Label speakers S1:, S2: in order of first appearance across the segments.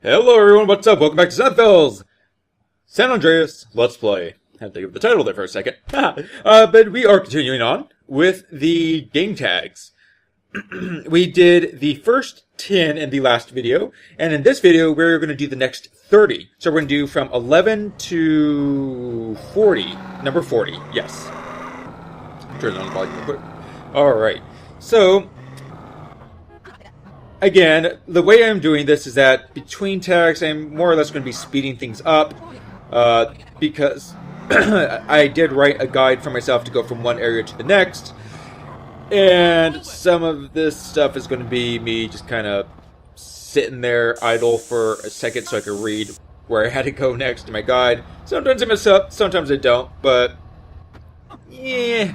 S1: Hello everyone, what's up? Welcome back to Santos! San Andreas, Let's Play. Had to give the title there for a second. But we are continuing on with the game tags. We did the first 10 in the last video, and in this video we're going to do the next 30. So we're going to do from 11 to 40. Number 40, yes. Turn on the volume real quick. Alright, so again, the way I'm doing this is that between tags, I'm more or less going to be speeding things up because I did write a guide for myself to go from one area to the next, and some of this stuff is going to be me just kind of sitting there idle for a second so I could read where I had to go next in my guide. Sometimes I mess up, sometimes I don't, but yeah.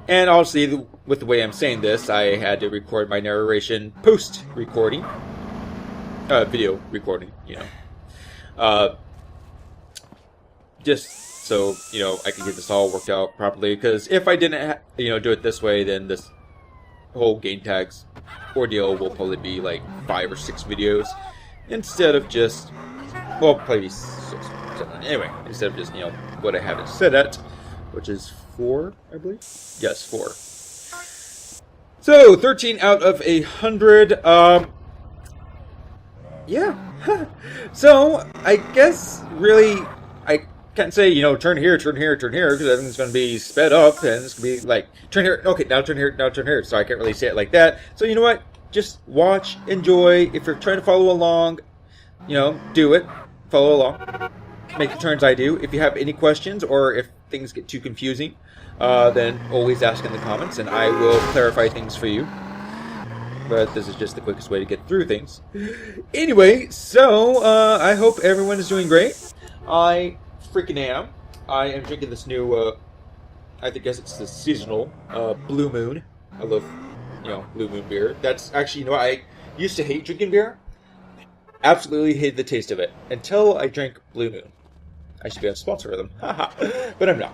S1: And obviously, with the way I'm saying this, I had to record my narration post-recording. Video recording, you know. Just so, you know, I can get this all worked out properly. Because if I didn't, do it this way, then this whole game tags ordeal will probably be like 5 or 6 videos. Instead of just, well, probably 6, 7. Anyway, instead of just, what I have it set at, which is 4, I believe? Yes, 4. So, 13 out of 100, yeah. So, I guess, really, I can't say, turn here, turn here, turn here, because everything's going to be sped up, and it's going to be like, turn here, okay, now turn here, now turn here, so I can't really say it like that. So, you know what? Just watch, enjoy. If you're trying to follow along, do it. Follow along. Make the turns I do. If you have any questions, or if things get too confusing, then always ask in the comments, and I will clarify things for you. But this is just the quickest way to get through things. Anyway, so I hope everyone is doing great. I freaking am. I am drinking this new, I guess it's the seasonal Blue Moon. I love, Blue Moon beer. That's actually, I used to hate drinking beer. Absolutely hated the taste of it until I drank Blue Moon. I should be a sponsor of them. But I'm not.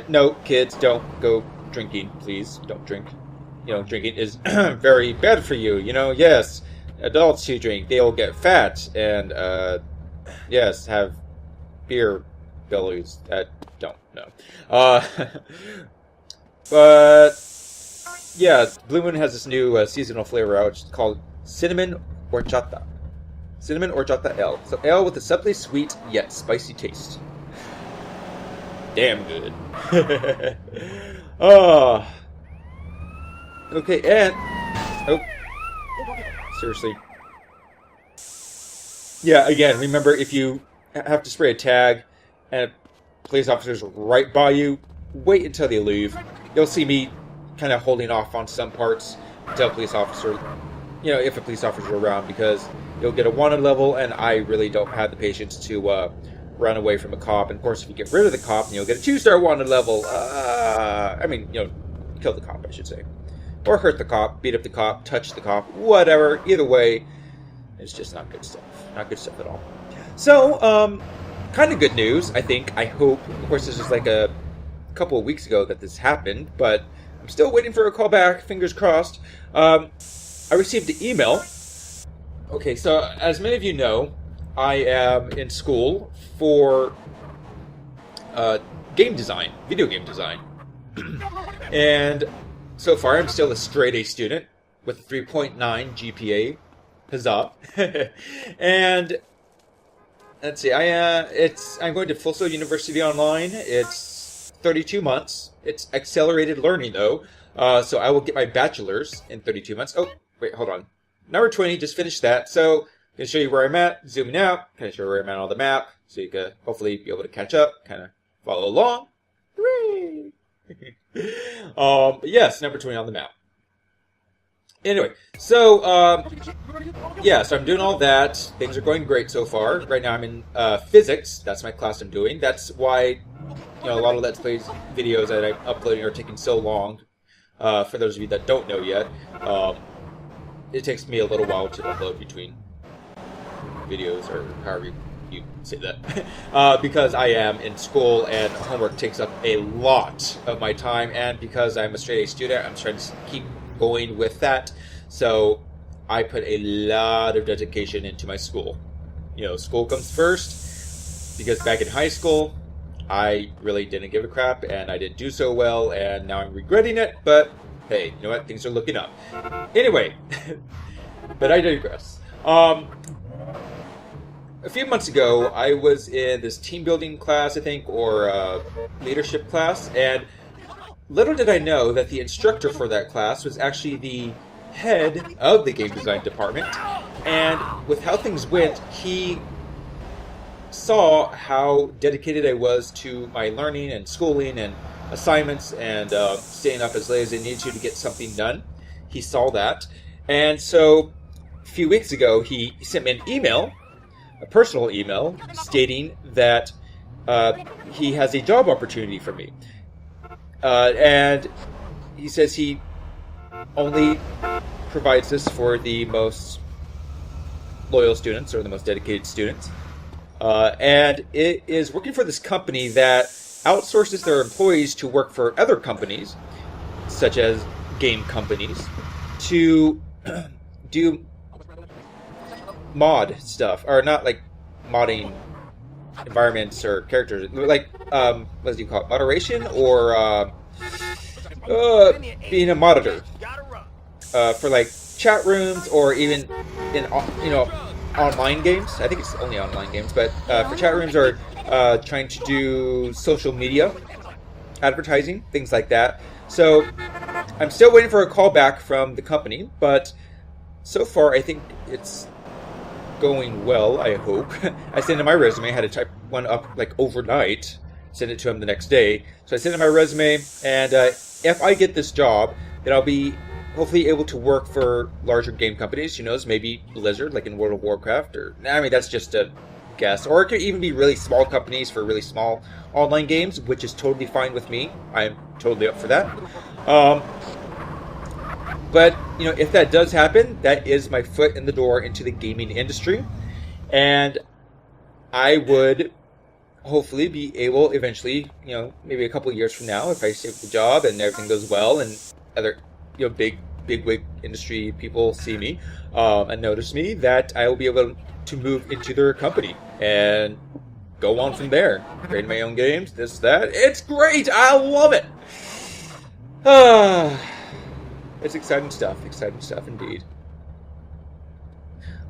S1: No, kids, don't go drinking, please. Don't drink. Drinking is very bad for you. Yes, adults who drink, they'll get fat and, yes, have beer bellies that don't know. But, yeah, Blue Moon has this new seasonal flavor out, which is called Cinnamon Horchata. Cinnamon Horchata Ale. So ale with a subtly sweet yet spicy taste. Damn good. Oh. Okay, and... Oh. Seriously. Yeah, again, remember, if you have to spray a tag and police officers right by you, wait until they leave. You'll see me kind of holding off on some parts until a police officer... if a police officer is around, because you'll get a wanted level, and I really don't have the patience to run away from a cop. And of course, if you get rid of the cop, you'll get a 2-star wanted level. Kill the cop, I should say. Or hurt the cop, beat up the cop, touch the cop, whatever. Either way, it's just not good stuff. Not good stuff at all. So, kind of good news, I think, I hope. Of course, this is like a couple of weeks ago that this happened, but I'm still waiting for a call back, fingers crossed. I received an email. Okay, so as many of you know, I am in school for game design, video game design. And so far I'm still a straight A student with a 3.9 GPA. Huzzah. And let's see, I'm going to Full Sail University Online. It's 32 months. It's accelerated learning though. So I will get my bachelor's in 32 months. Oh, wait, hold on. Number 20, just finished that. So, I'm going to show you where I'm at, zooming out, kind of show where I'm at on the map, so you can hopefully be able to catch up, kind of follow along. Hooray! Yes, number 20 on the map. Anyway, so, so I'm doing all that. Things are going great so far. Right now I'm in physics. That's my class I'm doing. That's why, a lot of Let's Play videos that I'm uploading are taking so long. For those of you that don't know yet, it takes me a little while to upload between videos, or however you say that, because I am in school and homework takes up a lot of my time, and because I'm a straight A student, I'm trying to keep going with that. So I put a lot of dedication into my school. School comes first, because back in high school, I really didn't give a crap, and I didn't do so well, and now I'm regretting it, but hey, you know what? Things are looking up. Anyway, but I digress. A few months ago, I was in this team building class, I think, or leadership class, and little did I know that the instructor for that class was actually the head of the game design department, and with how things went, he saw how dedicated I was to my learning and schooling and assignments and staying up as late as I needed to get something done. He saw that, and so a few weeks ago, he sent me an email, a personal email, stating that he has a job opportunity for me. And he says he only provides this for the most loyal students or the most dedicated students. And it is working for this company that outsources their employees to work for other companies, such as game companies, to do mod stuff, or not like modding environments or characters, like what do you call it, moderation, or being a monitor for like chat rooms, or even in online games. I think it's only online games, but for chat rooms, or trying to do social media advertising, things like that. So I'm still waiting for a call back from the company, but so far I think it's going well, I hope. I sent in my resume. I had to type one up like overnight, send it to him the next day. So I sent in my resume, and if I get this job, then I'll be hopefully able to work for larger game companies. Maybe Blizzard, like in World of Warcraft, or that's just a guess. Or it could even be really small companies for really small online games, which is totally fine with me. I'm totally up for that. But, if that does happen, that is my foot in the door into the gaming industry. And I would hopefully be able eventually, maybe a couple of years from now, if I stay with the job and everything goes well and other, big wig industry people see me and notice me, that I will be able to move into their company and go on from there. Create my own games, this, that. It's great! I love it! It's exciting stuff indeed.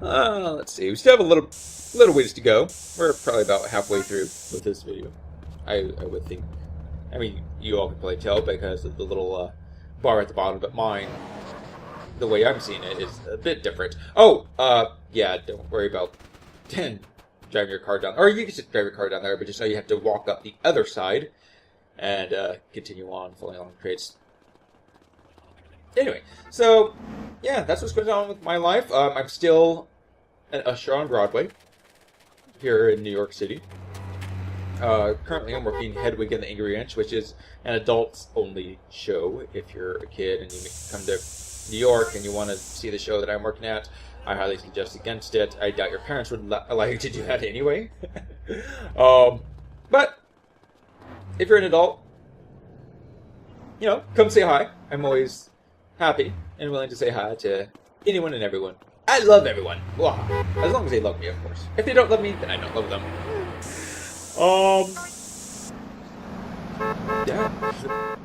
S1: Let's see. We still have a little ways to go. We're probably about halfway through with this video. I would think. I mean, you all can probably tell because of the little bar at the bottom, but mine, the way I'm seeing it, is a bit different. Oh, yeah, don't worry about driving your car down. Or you can just drive your car down there, but just know you have to walk up the other side and continue on, following along the trades. Anyway, so, yeah, that's what's going on with my life. I'm still an usher on Broadway here in New York City. Currently, I'm working Hedwig and the Angry Inch, which is an adults-only show. If you're a kid and you come to New York and you want to see the show that I'm working at, I highly suggest against it. I doubt your parents would allow you to do that anyway. But if you're an adult, come say hi. I'm always happy and willing to say hi to anyone and everyone. I love everyone. Wow. As long as they love me, of course. If they don't love me, then I don't love them. Yeah,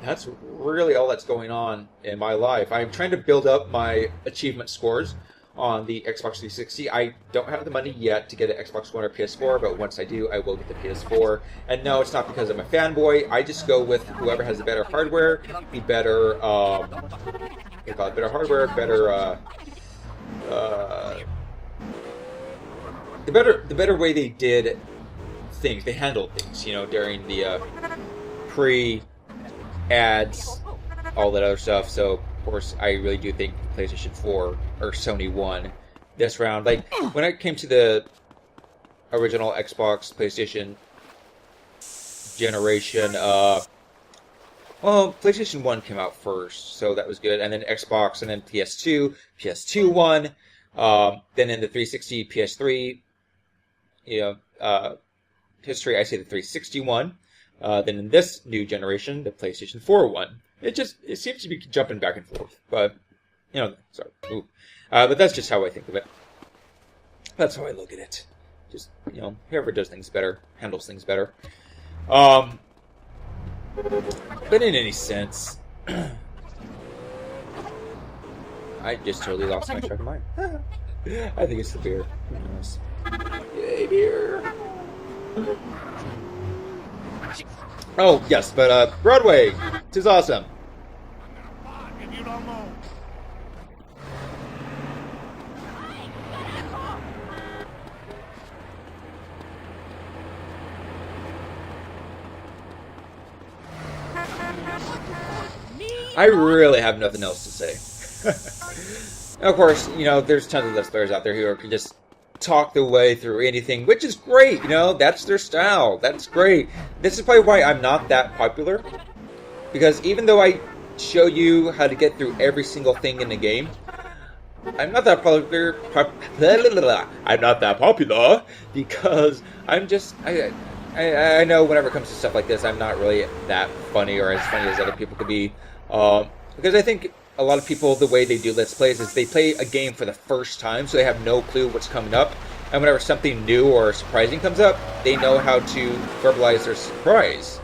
S1: that's really all that's going on in my life. I'm trying to build up my achievement scores on the Xbox 360. I don't have the money yet to get an Xbox One or PS4, but once I do, I will get the PS4. And no, it's not because I'm a fanboy. I just go with whoever has the better hardware, the better, better hardware, better, the better way they did things. They handled things, during the pre-ads, all that other stuff. So, of course, I really do think PlayStation 4 or Sony won this round. Like, when it came to the original Xbox, PlayStation generation, PlayStation 1 came out first, so that was good. And then Xbox, and then PS2 won. Then in the 360, PS3, history, I say the 360 won. Then in this new generation, the PlayStation 4 won. It seems to be jumping back and forth. But, sorry. Ooh. But that's just how I think of it. That's how I look at it. Just, you know, whoever does things better, handles things better. But in any sense, I just totally lost my track of mind. I think it's the beer. Who knows? Yay, beer! Oh, yes, but Broadway! Tis awesome! I really have nothing else to say. Of course, you know, there's tons of Let's Players out there who can just talk their way through anything, which is great, you know, that's their style. That's great. This is probably why I'm not that popular. Because even though I show you how to get through every single thing in the game, I'm not that popular. I'm not that popular because I'm just... I know whenever it comes to stuff like this, I'm not really that funny or as funny as other people could be. Because I think a lot of people, the way they do Let's Plays is they play a game for the first time, so they have no clue what's coming up. And whenever something new or surprising comes up, they know how to verbalize their surprise,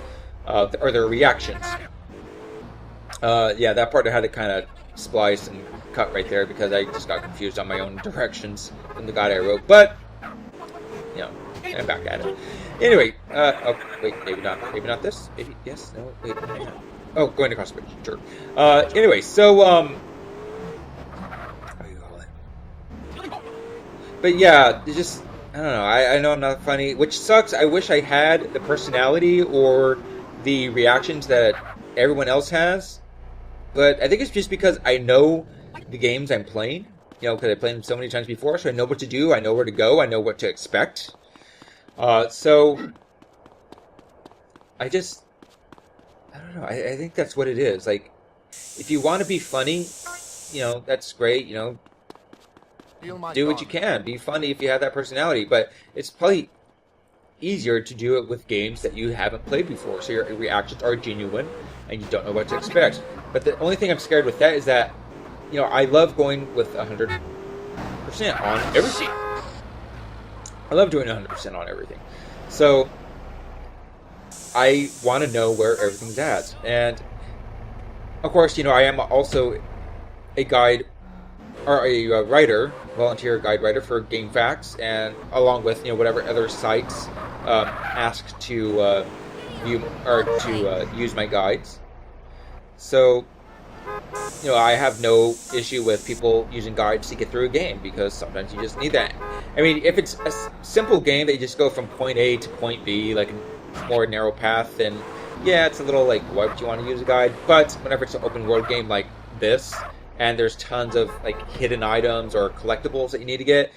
S1: or their reactions. Yeah, that part I had to kind of splice and cut right there because I just got confused on my own directions from the guide I wrote. But, you know, I'm back at it. Anyway, oh, wait, maybe not this? Maybe, yes, no, wait, oh, going across the bridge, sure. Anyway, so, how do you call it? But yeah, it's just, I don't know, I know I'm not funny, which sucks. I wish I had the personality or the reactions that everyone else has, but I think it's just because I know the games I'm playing, you know, because I played them so many times before, so I know what to do, I know where to go, I know what to expect. So, I don't know, I think that's what it is. Like, if you want to be funny, you know, that's great, you know, do what you can. Be funny if you have that personality, but it's probably easier to do it with games that you haven't played before, so your reactions are genuine, and you don't know what to expect. But the only thing I'm scared with that is that, you know, I love going with 100% on everything. I love doing 100% on everything. So, I want to know where everything's at. And, of course, you know, I am also a guide, or a writer, volunteer guide writer for GameFAQs, and along with, you know, whatever other sites ask to view, or to use my guides. So, you know, I have no issue with people using guides to get through a game, because sometimes you just need that. I mean, if it's a simple game that you just go from point A to point B, like a more narrow path, then yeah, it's a little like, why would you want to use a guide? But whenever it's an open world game like this, and there's tons of like hidden items or collectibles that you need to get,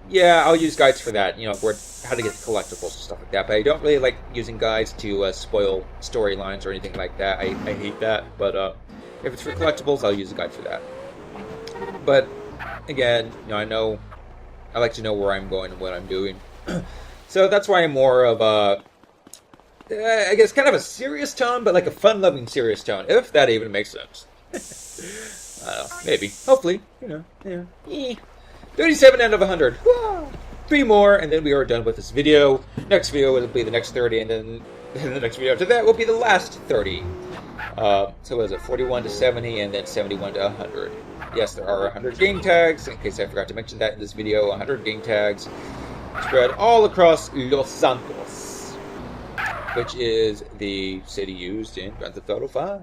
S1: yeah, I'll use guides for that, you know, where how to get the collectibles and stuff like that. But I don't really like using guides to spoil storylines or anything like that. I hate that, but if it's for collectibles, I'll use a guide for that. But again, you know, I like to know where I'm going and what I'm doing. So that's why I'm more of a, I guess, kind of a serious tone, but like a fun-loving serious tone, if that even makes sense. I don't know, maybe, hopefully, you know, yeah. 37 out of 100. Whoa. 3 more, and then we are done with this video. Next video will be the next 30, and then the next video after that will be the last 30. So what is it, 41 to 70, and then 71 to 100. Yes, there are 100 game tags, in case I forgot to mention that in this video. 100 game tags spread all across Los Santos, which is the city used in Grand Theft Auto 5.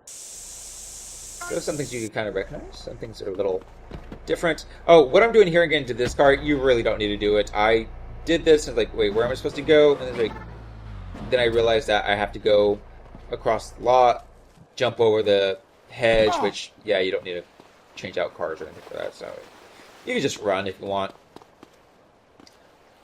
S1: So some things you can kind of recognize, some things are a little different. Oh, what I'm doing here again to this car, you really don't need to do it. I did this and like, wait, where am I supposed to go? And then I realized that I have to go across the lot, jump over the hedge, which, yeah, you don't need to change out cars or anything for that, so you can just run if you want.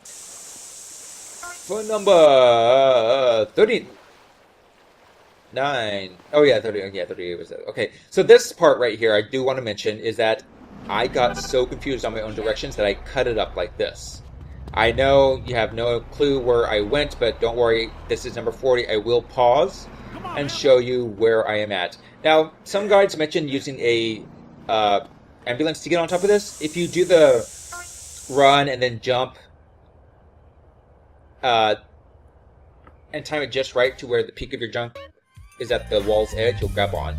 S1: Phone number 39. Oh yeah, 30. Yeah, 38 was it. Okay, so this part right here, I do want to mention is that I got so confused on my own directions that I cut it up like this. I know you have no clue where I went, but don't worry. This is number 40. I will pause and show you where I am at. Now, some guides mention using a ambulance to get on top of this. If you do the run and then jump, and time it just right to where the peak of your jump is at the wall's edge, you'll grab on.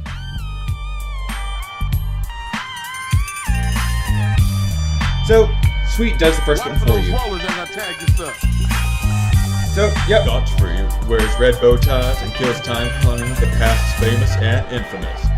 S1: So, Sweet does the first one for you. So, yep.
S2: Godfrey wears red bow ties and kills time hunting the past's famous and infamous.